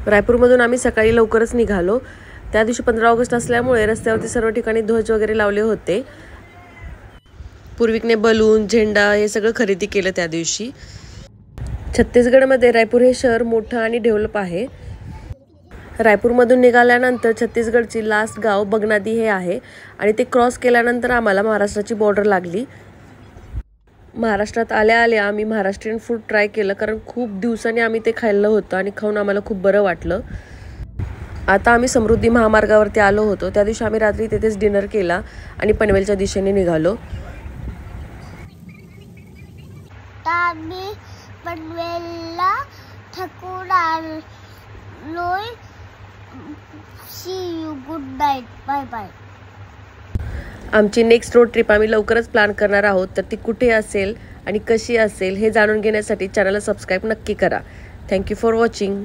रायपूरमधून आम्ही सकाळी लवकरच निघालो। त्या दिवशी 15 ऑगस्ट असल्यामुळे रस्त्यावरती सर्व ठिकाणी ध्वज वगैरे लावले होते। पूर्विकने बलून, झेंडा हे सगळं खरेदी केलं त्या दिवशी। छत्तीसगडमध्ये रायपूर हे शहर मोठं आणि डेव्हलप आहे। रायपूरमधून निघाल्यानंतर छत्तीसगडची लास्ट गाव बगनादी हे आहे आणि ते क्रॉस केल्यानंतर आम्हाला महाराष्ट्राची बॉर्डर लागली। महाराष्ट्रात आल्या आल्या आम्ही महाराष्ट्रीयन फूड ट्राय केलं, कारण खूप दिवसांनी आम्ही ते खाल्लं होतं आणि खाऊन आम्हाला खूप बरं वाटलं। आता आम्ही समृद्धी महामार्गावरती आलो होतो। त्या दिवशी आम्ही रात्री तिथेच डिनर केला आणि पनवेलच्या दिशेने निघालो। आम्ही पनवेलला थकून आलोय। See you, good night, bye bye. आमची नेक्स्ट रोड ट्रिप आम्ही लवकरच प्लॅन करणार आहोत, तर ती कुठे असेल आणि कशी असेल हे जाणून घेण्यासाठी चॅनलला सबस्क्राईब नक्की करा। Thank you for watching.